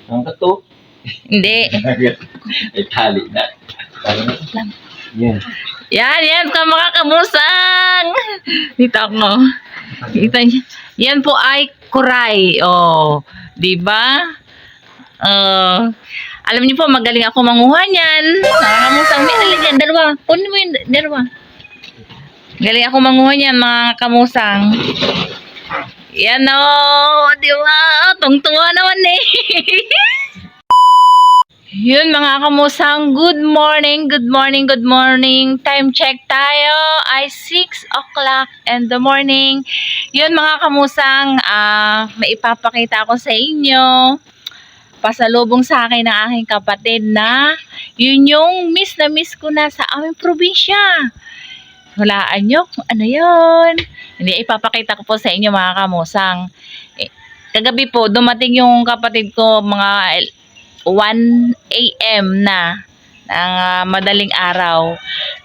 Ang kato. Hindi. Ay, tali na. Tali na. Yan. Yan ka mga kamusang. Dito ako. Kita niyo. Yan po ay kuray. Oh, 'di ba? Alam niyo po, magaling ako manguha niyan. Mga kamusang, may alagyan dalawa. Kunin mo yung dalawa. Galing ako manguha niyan, mga kamusang. Yan o, di ba? Tungtunga naman eh. Yun mga kamusang, good morning, good morning, good morning. Time check tayo ay 6 o'clock in the morning. Yun mga kamusang, may ipapakita ako sa inyo. Pasalubong sa akin ng aking kapatid na yun yung miss na miss ko na sa aming probinsya. Hulaan nyo kung ano yun. Hindi, ipapakita ko po sa inyo mga kamusang. Kagabi po, dumating yung kapatid ko mga 1 AM na ng madaling araw.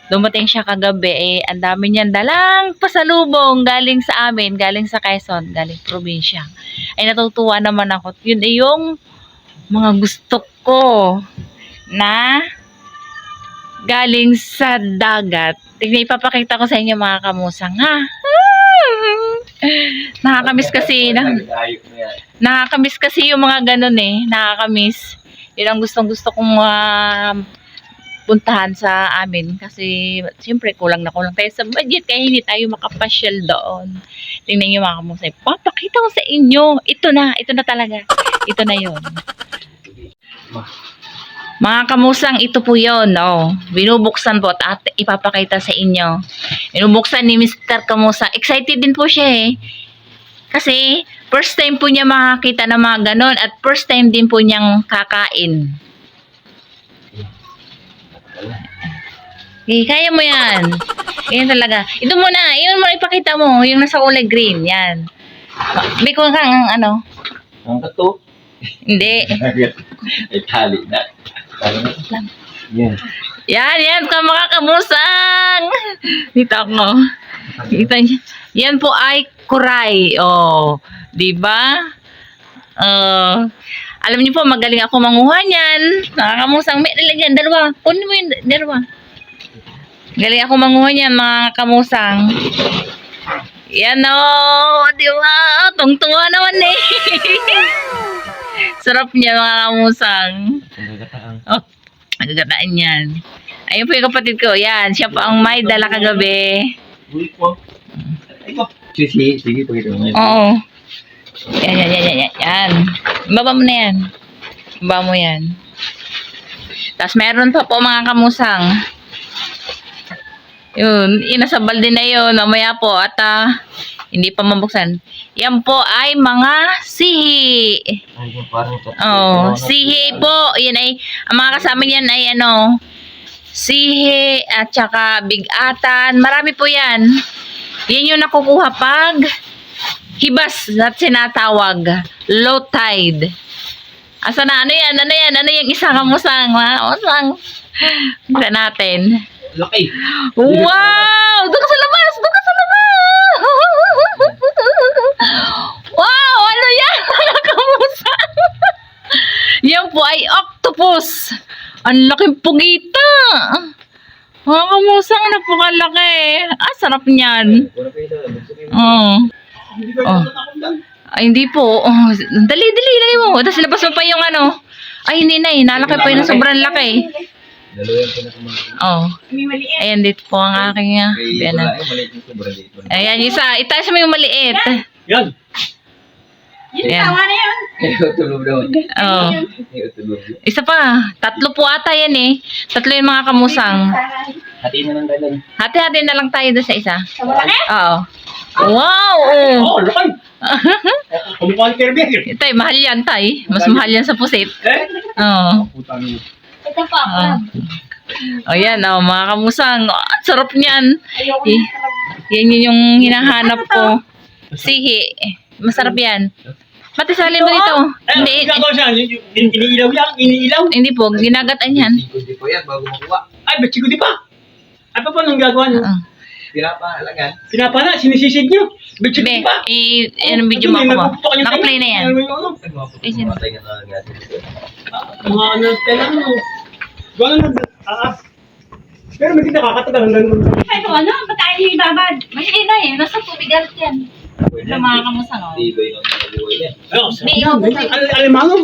Dumating siya kagabi. Ang dami niyan dalang pasalubong galing sa amin, galing sa Quezon, galing probinsya. Ay natutuwa naman ako. Yun ay yung mga gusto ko na galing sa dagat. Tignan, ipapakita ko sa inyo mga kamusang ha. Nakakamiss kasi nakakamiss kasi yung mga ganun eh. Nakakamiss. Yun ang gustong-gusto kong puntahan sa amin kasi siyempre kulang na kulang tayo sa budget kaya hindi tayo makapasyal doon. Tingnan niyo mga kamusang. Papakita ko sa inyo. Ito na talaga. Ito na yun. Mga kamusang, ito po yun. Oh. Binubuksan po at ipapakita sa inyo. Binubuksan ni Mr. Kamusang. Excited din po siya eh. Kasi first time po niya makakita ng mga ganon at first time din po niyang kakain. Okay, kaya mo yan. Ganyan talaga. Ito muna. Yun mo ipakita mo. Yung nasa kulay green. Yan. May kung kang ano. Ang kato. Hindi. Ay, tali na. Tali na. Yan. Yan ka mga kamusang. Dito ako. Kita niyo. Yan po ay kuray. Oh, 'di ba? Alam niyo po, magaling ako manguha niyan. Mga kamusang, may nalagyan dalawa. Kunin mo yung dalawa. Galing ako manguha niyan, mga kamusang. Yan o, di ba? Tungtunga naman eh. Sarap niya mga kamusang. Oh, nagagataan yan. Ayun po yung kapatid ko. Yan, siya po ang may dala kagabi. Sige, pakita mo. Oo. Yan. Baba mo na yan. Baba mo yan. Tapos meron pa po mga kamusang. Yun, inasabal din na yun. Mamaya po at hindi pa mabuksan. Yan po ay mga sihi. Oh, sihi po. Yan ay, ang mga kasama yan ay ano, sihi at saka bigatan. Marami po yan. Yan yung nakukuha pag hibas at sinatawag. Low tide. Asa na? Ano yan? Ano yung isa kamusang? Kamusang. Tignan natin. Laki. Wow! Doon ka sa labas! Wow! Ano yan? Mga kamusang. Yan po ay octopus. Ang laking pugita. Mga kamusang, napakalaki. Sarap niyan. Oh. Ay, hindi po. Oh, dali, lagay mo. Tapos labas mo pa yung ano. Ay, hindi na eh. Nalaki pa yun ng sobrang laki. Oh. Ayan, dito po ang aking ayan, isa. Itaas mo yung maliit. Yan. Ayan. Tulog daw. Oh. Isa pa. 3 po ata yan eh. 3 yung mga kamusang. Hatiin na lang tayo. Hati-hati na lang tayo doon sa isa. Oo. Wow! Oh, laki! Kumukha ni Kirby. Tay, mahal yan, tay. Mas mahal yan sa pusit. Oo. Ito pa. O yan, mga kamusang. Sarap niyan. Yan yun yung hinahanap ko. Sihi. Masarap yan. Pati salin mo dito. Hindi. Iniilaw yan? Iniilaw? Hindi po, ginagataan yan. Hindi po yan bago makuha. Ay, ba't siguro di pa? Ay, pa nang gagawa niyo? Pinapahalagan. Pinapala, sinisisid nyo. Bitchik Be, pa. anong video mo ako mo? Naka-play na yan. Eh, sino? Matay nga na nga dito. Mga ano, kailangan mo. Gano'n pero may nakakatagal hanggang doon. Ay, ito ano? Ba't tayo ibabad? Hindi na eh. Nasa tubig alt yan. Sa mga kamusang, oh. Tibay ng nabuhay niya. Ayun, May ihaw po tayo. Alimano.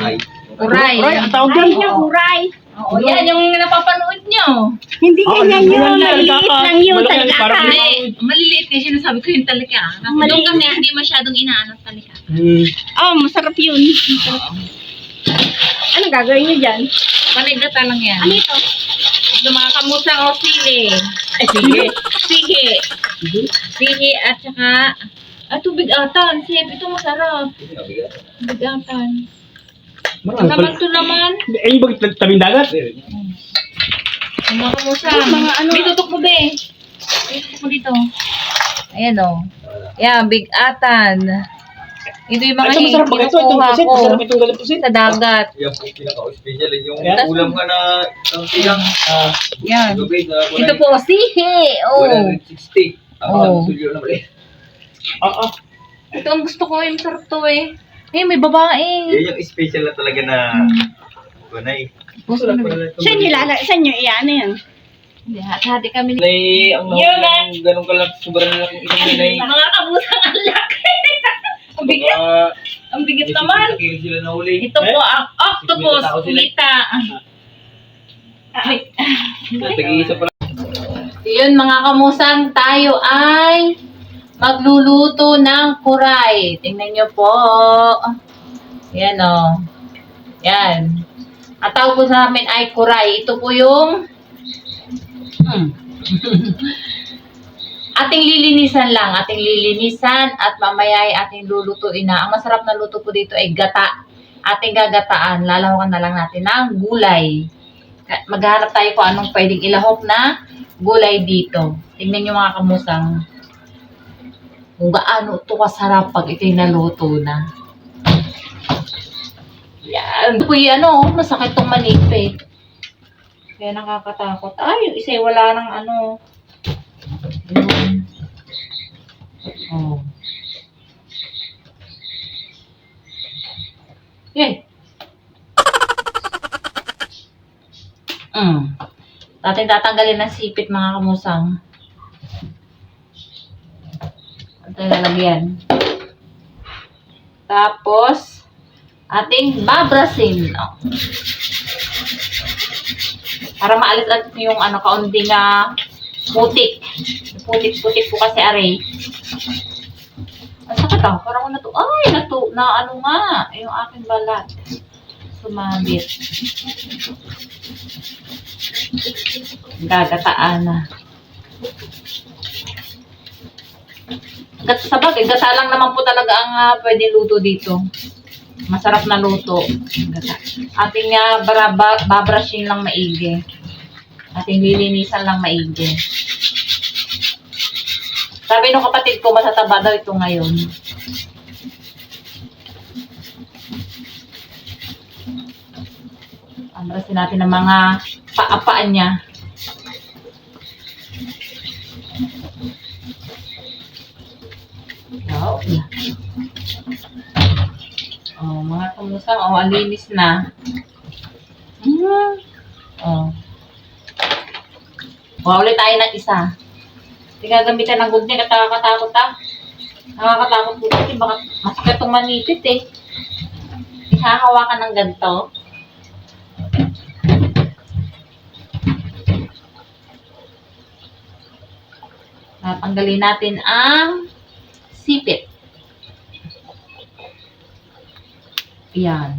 Ay. Uray. Uray, ang tawag Ay, yan. yung huray. Oo, yan yung napapanood nyo. Hindi ganyan yun. yan, Maliit talaka. lang yun. Malaki yan, Talaka. parang- Hindi, maliliit kasi sinasabi ko yung talika. Doon kasi hindi masyadong inaanap talika. Oh, masarap yun. Anong gagawin niyo dyan? Panigdata lang yan. Ano ito? Ito mga kamusang o sili. Ay, sige. Sihi. Sihi at saka tubig atan. Sip, ito masarap. Tubig atan. Marami Naman pala. to naman. Eh, yung bagay tabing dagat. Ang mga kamusang. Mga ano? May tutok mo be. May tutok mo dito. Ayan o. Yan, big atan. Ito yung mga Ito masarap ba ito? Itong kinukuha pusit. ko Masarap itong galit pusit. sa dagat. Yung pinaka-special yung Ayan. ulam ka na ang silang Yan. gabi sa Ito po, sihi. Oh. 160. Ako Oh. sa sulyo na mali. Oo. Ito ang gusto ko, yung sarap to eh. Eh, may babae. Yan yung special na talaga na kunay. Gusto na ba? Saan nyo iyan yan? Hindi, hati kami. Nay, ang Yun, ganun ka lang, sobrang lang isang nay. Mga kabusang ang laki. Ang bigat. Ang bigat naman. Kilo sila na huli. Ito po ang octopus. Kita. Tag-iisa pa lang. Yun mga kamusang, tayo ay magluluto ng kuray. Tingnan nyo po. Yan o. Yan. Ang tawag po sa amin ay kuray. Ito po yung ating lilinisan lang. Ating lilinisan at mamaya ay ating lulutuin na. Ang masarap na luto po dito ay gata. Ating gagataan. Lalahukan na lang natin ng gulay. Maghanap tayo kung anong pwedeng ilahok na gulay dito. Tingnan nyo mga kamusang kung gaano ito kasarap pag ito'y naluto na. Yan. Ito po yung masakit tong manipit. Kaya nakakatakot. Ay, yung isa'y wala ng yun. Oh. Yan. Ating tatanggalin ng sipit mga kamusang. Ating lalagyan. Tapos, ating babrasin. Oh. Para maalis-alis yung kaunting putik. Putik-putik po kasi aray. Ang sakit parang ay, yung aking balat. Sumabit. Gagataan na. Sabagay, gata lang naman po talaga ang pwede luto dito. Masarap na luto. Gata. Ating babrushin lang maigi. Ating lilinisan lang maigi. Sabi nung kapatid ko, masataba daw ito ngayon. Amrasin natin ang mga paapaan niya. Oh, mga kamusang, ang linis na. Ulit tayo ng isa. Hindi gagamitan ng good niya, nakakatakot Nakakatakot po kasi baka masakit itong manipit eh. Ihahawakan ng ganito. Tatanggalin natin ang sipit. Yan.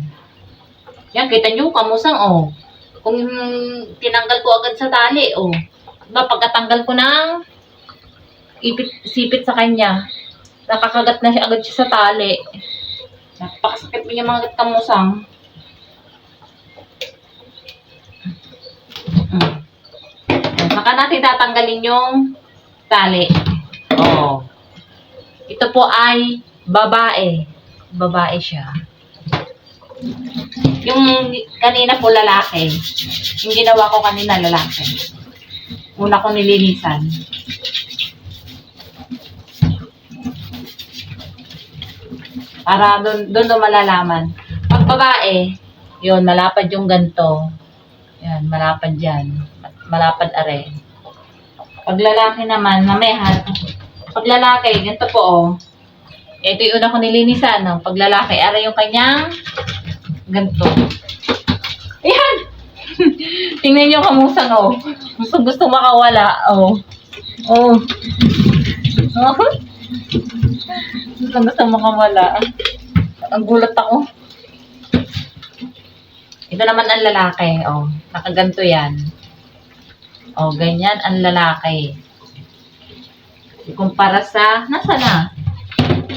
Yan, kita nyo, kamusang, Kung tinanggal ko agad sa tali, Diba, pagkatanggal ko ng sipit sa kanya, nakakagat na siya agad siya sa tali. Napakasakit mo niya mga kamusang. Saka natin tatanggalin yung tali. Ito po ay babae. Babae siya. Yung kanina po lalaki. Yung ginawa ko kanina lalaki. Una ko nilinisan. Para doon malalaman. Pag babae, yun, malapad yung ganto. Yan, malapad yan. Malapad are. Pag lalaki naman, mamahan. Pag lalaki, ganito po, oh. Ito yung una ko nilinisan, no? Pag lalaki, are yung kanyang ganito. Ayan! Tingnan nyo kamusang, oh. Gusto makawala, oh. Oh. Oh. Gusto makawala. Ang gulat ako. Ito naman ang lalaki, oh. Nakaganto yan. Oh, ganyan ang lalaki. Ikumpara sa, nasa na?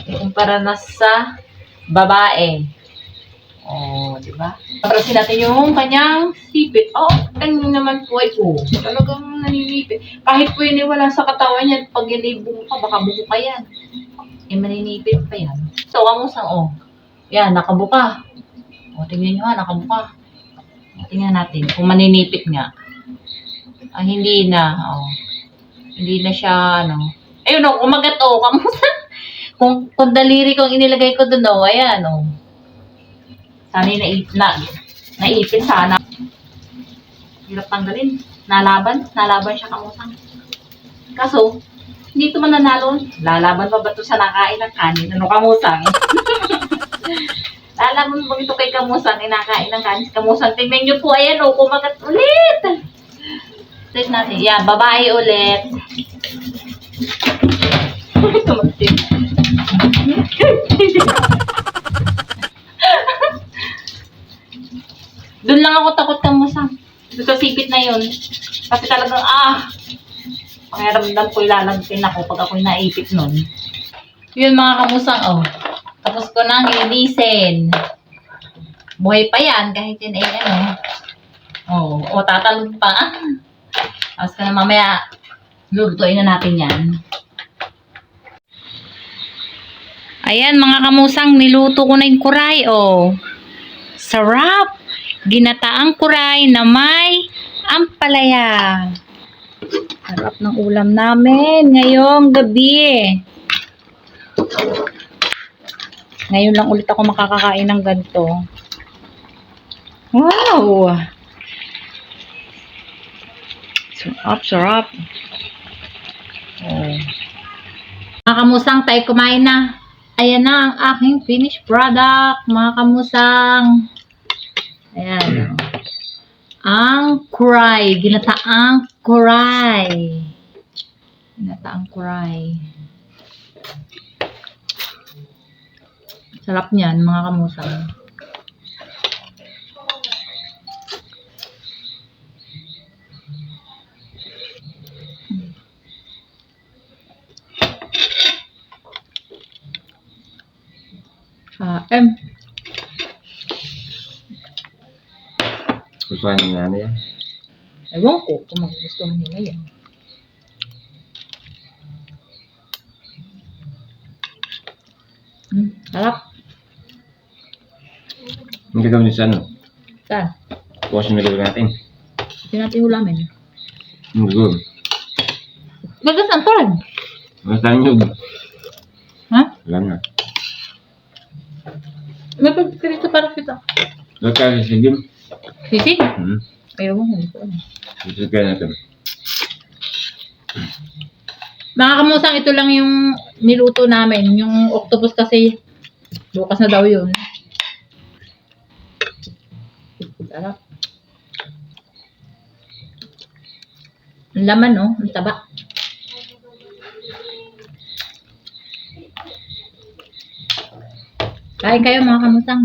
Ikumpara na sa babae. Oh, di ba? Paprasin natin yung kanyang sipit. Oh, tingnan naman po ay talagang naninipit. Kahit po yun wala sa katawan niya, pag inibong ka, baka buko ka yan. Eh, maninipit pa yan. So, kamusang, oh. Yan, nakabuka. O, tingnan nyo ha, nakabuka. Tingnan natin kung maninipit nga. Ah, hindi na. Oh. Hindi na siya, ano. Ayun, oh, kumagat, oh. Kamusta? kung daliri kong inilagay ko dun, oh. Ayan, oh. Sana naipit sana. Hirap tanggalin. Nalaban siya kamusang. Kaso, hindi ito mananalo. Lalaban pa ba ito sa nakain ng kanin? Ano kamusang? Lalaban ba ito kay kamusang? Inakain ng kanin. Kamusang, tingnan nyo po. Ayan o, kumagat ulit. Tignan natin. Yan, babae ulit. Tumatin. Doon lang ako takot kamusang. Doon sa sipit na yun. Kasi talagang, pakiramdam ko ilalagtin ako pag ako'y naipit nun. Yun mga kamusang, oh. Tapos ko nang linisin. Buhay pa yan kahit yun ay ano. Oh, tatalog pa. Tapos ka na mamaya, lutuin na natin yan. Ayan mga kamusang, niluto ko na yung kuray, oh. Sarap! Ginataang kuray na may ampalaya. Sarap ng ulam namin ngayong gabi. Ngayon lang ulit ako makakakain ng ganito. Wow! Sarap, sarap. Oh. Mga kamusang, tayo kumain na. Ayan na ang aking finished product, mga kamusang. Ayan. Ang kuray. Ginataang kuray. Ginataang kuray. Sarap niyan, mga kamusang. Gusto nga na yan. Ewan ko kung magugustuhan nila yan. Sarap. Ang gagawin niyo sa ano? Saan? Bukas yung nagawin natin. Hindi natin ulamin. Ang gagawin. Gagas ang torn. Ang saan yun? Ha? Wala na. May pagkirito para kita. Lagkari sa gym. Sisig? Hmm. Hindi ko alam. Sisig natin. Mga kamusang, ito lang yung niluto namin. Yung octopus kasi, bukas na daw yun. Sarap. Ang laman, no? Ang taba. Kain kayo, mga kamusang.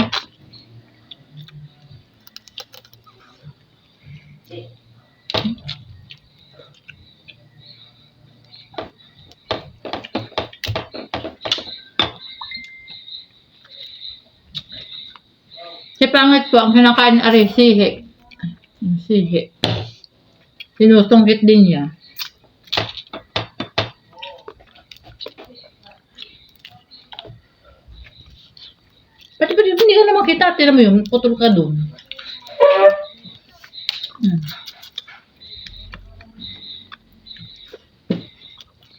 Si pangit po, ang kinakain ari, sihi. Sihi. Sinusungkit din niya. Pati hindi ka na makita, tira mo yun, putol ka dun.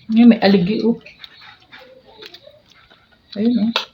Ngayon may aligi, oh. Ayun, oh.